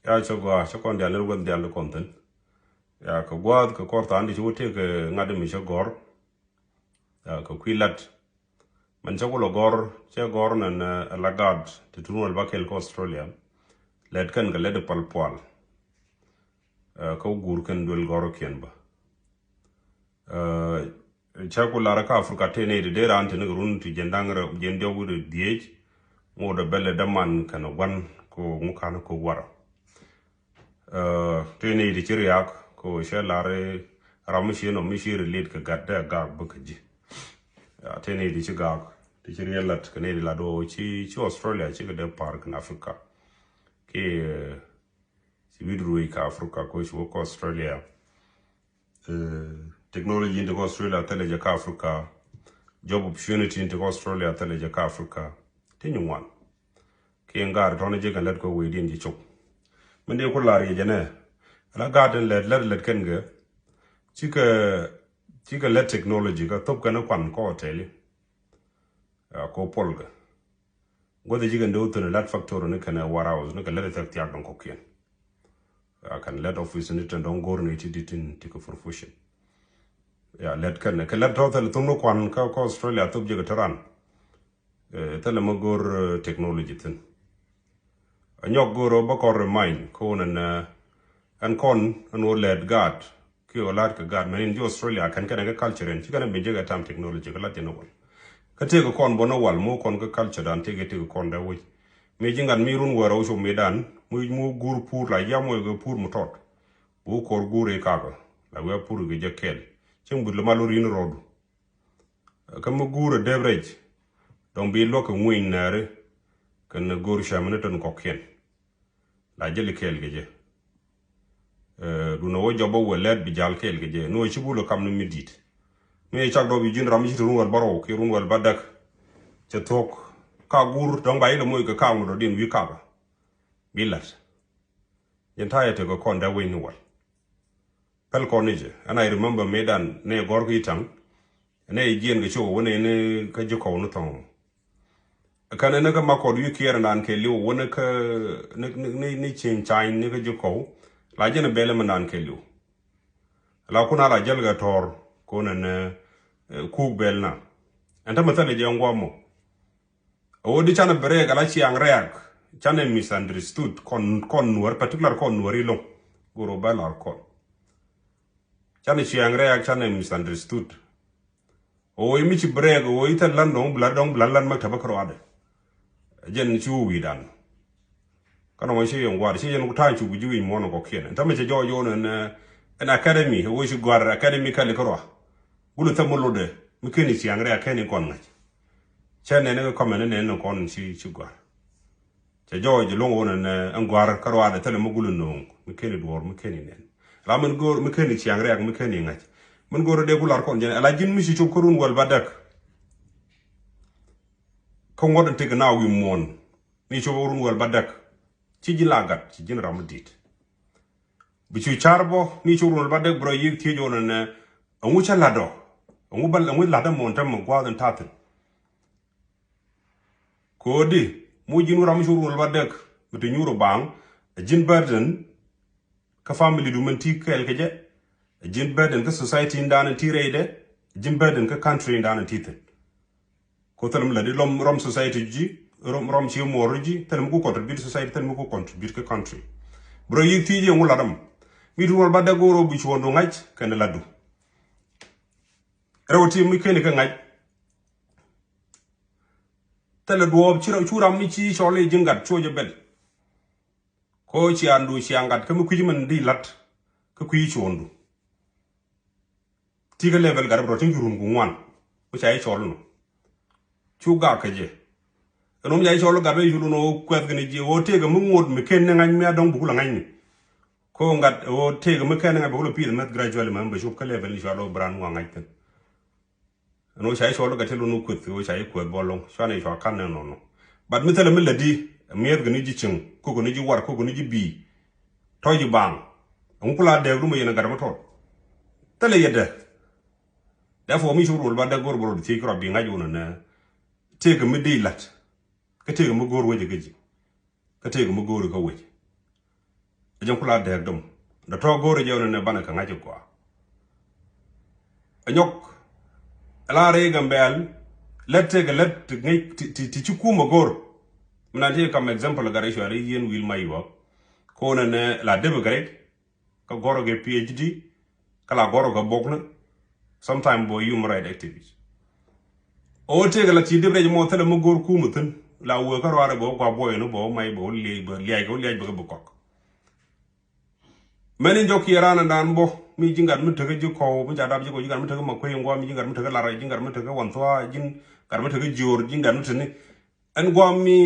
ya chokon dia ner gon dia le konten ya ko gwad ko korta andi wote ke ngade mi chogor ya ko kwilat man chokulo gor che gor nan lagad te tunol bakel ko Australia led kan ga led palpal ko gur kan dol gor ken ba chakula raka Afrika tene de ran tene run ti jendangre jendyo gude diej ngoda belle daman kana wan ko mukana ko wara tene di chiriak ko shelare ramushi no mishire lead ka gadda ga bukaji tene di chigag ti chirielat kane di lado chi Australia chi ga park in Africa ke si widrui ka Africa ko shi ko Australia technology into Australia tele ja ka Africa job opportunity into Australia tele ja ka Africa tinyu wan ke ngar tone je kan let ko we din di chok mende ko lari jene la garden let ken ge chika let technology ka top kana kwan ko tele ko polga gode jiga ndo to lat factor ne kana warehouse ne ka let tak tiak don ko kien kan let office ne tan don gor ne ti ditin tiko for fusion ya let kan ka let total tumno kwan ka ko Australia top jiga taran tele magor technology tin anyok goro bakor mine ko nan an kon an o led god ki o lad ka god men in Australia kan ka culture en chikana be jiga tam technology ka latino wal ka te ko kon bono wal mo kon ka culture dan te ko kon da wi me jingan mi run waro so medan mu gur pur la yamo go pur mu tot bu kor gure ka ga la we pur ge jekel chim bud la malorin rodu ka mu gure devrage don bi lo ka win nare kan gur shamane ton kokien la jeli kel ge je du no wo jobo we led bi jal kel ge je no chibulo kam no midit me chak do bi jin ram jitu wal baro ki run wal badak che tok ka gur don ba ile moy ka ka ngo din wi ka ba bilat entire te go kon da we ni wal pel konije and I remember medan ne gor ki tang ne jien ge cho wona ne ka jiko no ton kana ne ka makod yu kier nan ke liu wona ka ne chin chain ne ka jiko la jena bele man ke liu la kuna la jelga tor kona ne ku belna anta matale je ngwamo o di chana bere gala chi ang reak chana misunderstood kon nuar particular kon nuari lo goro balar kon chana chi ang reak chana misunderstood o imi chi breg o ita landong bladlan maktaba kroade jen chu widan kana mo shi yongwar shi yen kutan chu buju mo no ko kien anta me je jo no an academy wo shi gwar academy kale kro gulu tamolode mikeni chi ang reak ken kon ngach chane ne ko men ne no kon shi gwar je jo longo ne angwar karwa tele mugulu no mikeni dwor mikeni nen la men gor mikeni chi ang reak mikeni ngach men gor de gular kon jene ala jin mi shi chu kurun wal badak ko ngodan te gna wi mon ni chu urun wal badak ci jilagat ci jin ramadit bi chu charbo ni chu urun wal badak bro yik ti jona ne ngu cha lado ngu bal ngu lada mon tam gwa dan tatin ko di mu jin ram chu urun wal badak bi nyuro bang jin burden ka family du men ti kel keje jin burden ka society ndan ti reide jin burden ka country ndan titin ko talam la di rom society ji rom ci morji talam ko contribute society talam ko contribute ka country bro yi ti je ngula dam mi du wal badda goro bu ci wondo ngaj kan la du rewti mi ken ka ngaj tele do ci ram mi ci sole jingat choje bel ko ci andu ci angat kam ku ji man di lat ka ku yi ci wondo ti ga level gar bro tin jurun ku ngwan ko ci ay cholno chuga kaje enom jay cholo gabe yulu no kwet gni ji o tega mu ngod me ken ngany me adong bugula ngany ko ngat o tega me ken ngany bugula pil met gradually man ba chup ka level ni cholo bran ngwa ngany ten no chay cholo gatelo no kwet o chay kwet bolong chane cho kan no bad mi tele me ladi me gni ji ching ko gni ji war ko gni ji bi to ji bang on kula de dum yena garba to tele yede therefore mi shuru ba da gor boro ti kro bi ngaju na tega me di lat ka tega mu gor waje gaji ka tega mu gor ka waje kula de dum da to gore je ne bana ka ngaje kwa anyok ala re gambel lette ga let ngai ti ci kuma gor mna te kam example gare shwari yen wil maywa ko ne la debe grade ka goro ge PhD kala goro ga bokna sometime bo human right activists o te ga la ci debre mo tele mo gor ku mutun la wo ka wara bo kwa boy no bo may bo li bo li ay go li ay bo kok meni jok yarana dan bo mi jingar mu tege ko mu jadab ji ko jingar mu tege ma ko ngo mi jingar mu tege la ra jingar mu tege won toa jin gar mu tege jor jingar mu tene en go mi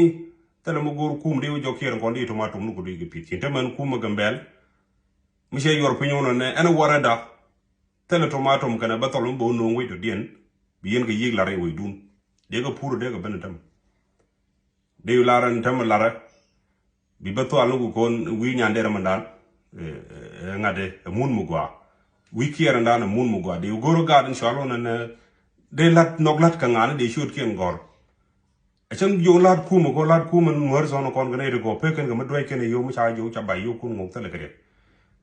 tele mo gor ku mu de jok yer ko ndi to ma tum nu ko de pit te man ku ma gambel mi se yor pinyono ne en warada tele tomato mu kana batolum bo no ngoy to dien bi yen ga yig la re way dun de ga puro de ga benetam de laran tam lara bi bato alu ko wi nyande ramadan ngade mun mugwa wiki randa na mun mugwa de goro garden shalo na de lat noglat ka ngane de shoot ken gor achen yo lat ku mo ko lat ku man mor zono kon gane go peken ga madwai ken yo mu cha yo cha ba yo kun ngok tele kare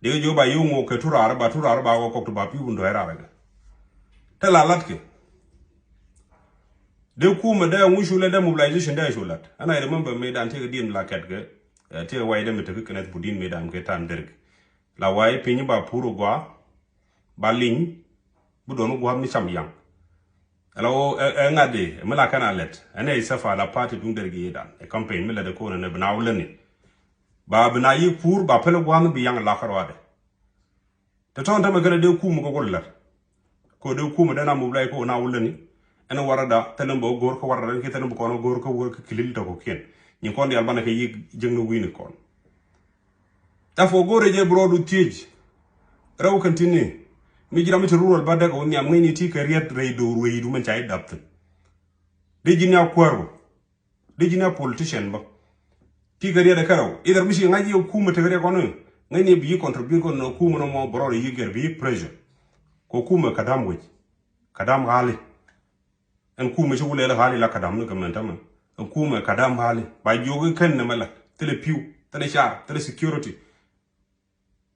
de yo ba yo ngok ke turara ba ko to ba pi undo era ga te la lat ke de ku ma da mu shule da mobilization da shulat and I remember me dan te din la ket ga te wai da me te kenet budin me dan ke tan derg la wai pinyi ba puro gwa ba lin bu donu gwa mi cham yang alo ngade me la kana let ene isafa la party dun dergi yedan e campaign me la de ko ne bna wulani ba bna yi pur ba pele gwa mi yang la kharwade te ton ta me gele de ku mu ko gollat ko de ku mu dana mu blay ko na wulani ene warada telen bo gor ko warada ke telen bo ko gor ko wor ko kilil to ko ken ni kon yal bana ke yi jengno wini kon ta fo gore je brodu tij raw kantini mi jira mi to rural badda ko nyam ngini ti ka riet rei do ruwi du man chai dapt de jinya kwaro de jinya politician ba ti ka riet karaw idar mi shi ngaji ku mu te gare ko no ngini bi contribute ko no ku mu no mo brodo yi ger bi pressure ko ku mu kadam wi kadam hali en ku mu shi wule la hali la kadam no kamanta man en ku mu kadam hali ba jogo ken na mala tele piu tele char tele security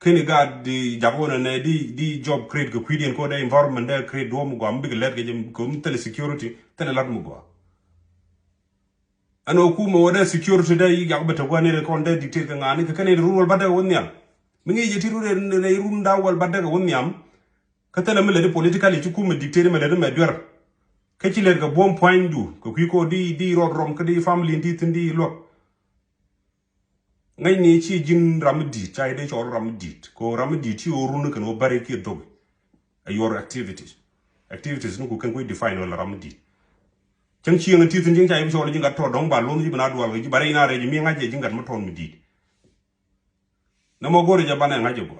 keni ga di jabona ne di job create ko kwidien ko da environment da create do mu go am big let ge ko tele security tele lat mu go ano ku mo da security da yi ga bata go ne ko da dictate ga ngani ka kane rural badda wonyam mi ngi jeti rure ne runda wal badda ga wonyam ka tele me le politically ci ku me dictate me le me dur ka ci le ga bon point du ko ko di rod rom ka di family di tindi lo ngay ni ci jin ramdi chai de chol ramdi ko ramdi ti orunu kan o bare ki dog your activities nu ko kan ko define wala ramdi chang chi ngi tin jing chai bi chol jing to dong ba lo ni bana dual ji bare ina re mi ngaje jing gat mo ton mi di na mo gore ja bana ngaje go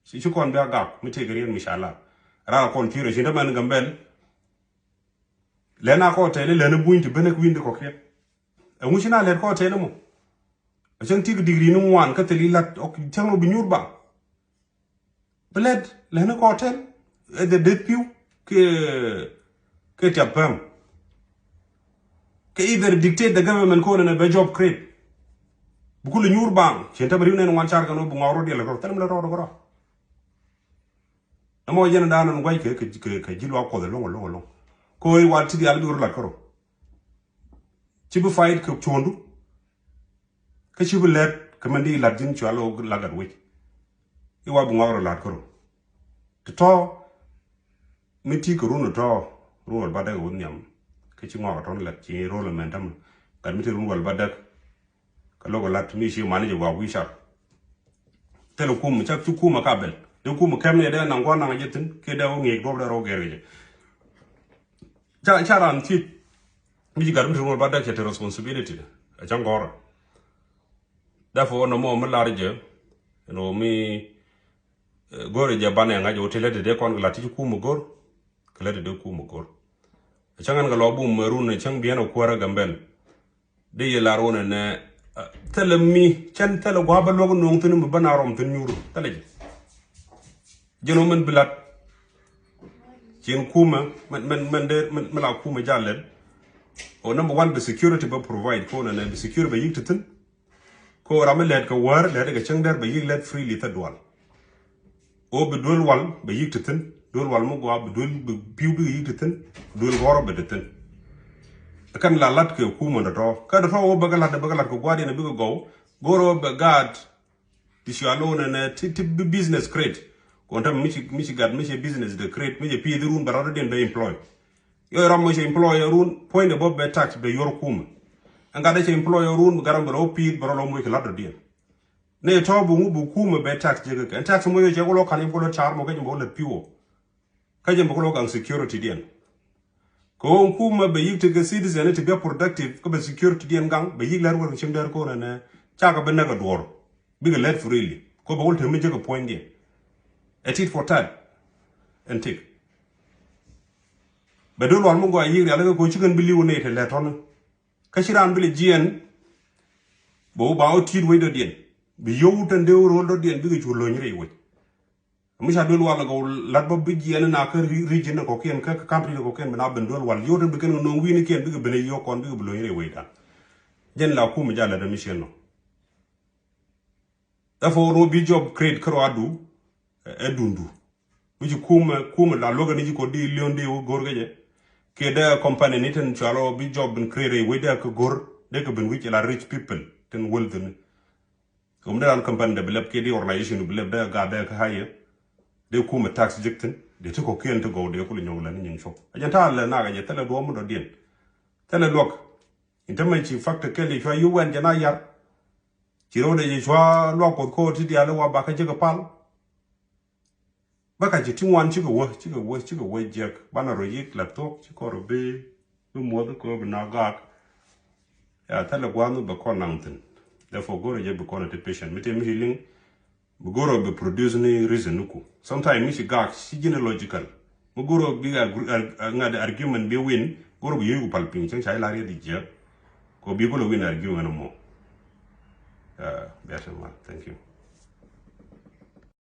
si ci kon ba ga mi te gari inshallah ra kon tire ci man gambel lena ko tele lena buinti bene ko windi ko kret e mu ci na le ko tele mo Achang tig degree nung wan ka teli lat ok chang bi nyur ba bled lena ko hotel de piu ke tapam ke either dictate the government ko na be job create bu ko nyur ba chenta bari ne wan char kanu bu ngawro de la ko tan la ro ro amo yena danan ngoy ke jilwa ko de longo ko yi wat ti yalla bi ro la ko ci bu fight ko chondu ka ci bu let ka mandi la din ci alo la gar wi I wa bu ngawro la ko to mi ti ko runo to ruol bada won nyam ka ci ngawro ton la ci role men tam kan mi ti ruol bada ka logo lat mi ci manager wa wi sha tele ko mu chak ci ku ma kabel de ku mu kamne de nan ko nan jetin ke da ngi do da ro gere ja charan ti mi gar mi ruol bada ke responsibility a jangora therefore no mo large no mi gore je bane nga jo tele de kon la ti ku mu gor kala de ku mu gor changan ga lobu meru ne chang bieno kwara gambel de ye la rone ne tele mi chan tele gwa ba logo no tunu bana rom tun nyuru tele je jeno men bilat chen kuma men de la kuma jalen o number 1 the security ba provide ko na the security ba yiktin ko ram let ko war let ga chang der ba yig let freely ta dual o be dul wal ba yig tin dul wal mo go be dul be piu be yig tin dul goro be tin kan la lat ke ku mo do ka do o ba ga lat ko gwadi na bi go goro be gad ti shi alone na ti business create ko tam mi gad mi business de create mi pi run ba den be employ yo ram mo employ run point above be tax be yor kum anga da employ run garam bro pi bro lo mo ke lat den ne to bu kum be tax je ke tax mo yo je ko lo kan ko lo char mo ke mo le piwo ka je mo ko lo gang security den ko kuma be yik to citizen to be productive ko be security den gang be yik lar wor chim der ko na cha ka be na ga dor be let freely ko be wol te mi je ko point den a tit for tat and take be do lo mo go yik ya la ko chigen bi liwo ne te le ton ka shiran bi le jien bo ba o tit we do den bi yow tan de ro do den bi ko lo nyire we mi sha dol wala go lat ba bi jien na ka region ko ken ka country ko ken na ben dol wal yo tan bi ken no wi ni ken bi be ne yo kon bi lo nyire we dan jen la ku mi jala da mission no da fo ro bi job create kro adu e dundu mi ji kuma la loga ni ko di lion de gor gaje ke da company ni tan chalo bi job ben create we da ko gor de ko ben wi la rich people ten wealthy ko mda an company de belab ke di organization belab da ga da ka haye de kuma tax jikten de to ko ken to go de ko nyong la ni nyong shop ajanta la na ga je tele do mo do den tele lok intama ci factor ke li fa yu wen jana yar ci ro de jwa lo ko ti dia la wa ba ka je ka pal ba ka ji tin wan ci go wo jek bana ro yik laptop ci ko ro be lu mo ko na ga ya tele gwanu ba ko nantin therefore go je be ko na te patient mi te mi ling bu goro be produce ni reason ku sometimes mi ci gak ci genealogical mu goro bi ngade argument be win goro bu yegu palping ci ay la di je ko bi ko lo win argument mo better man thank you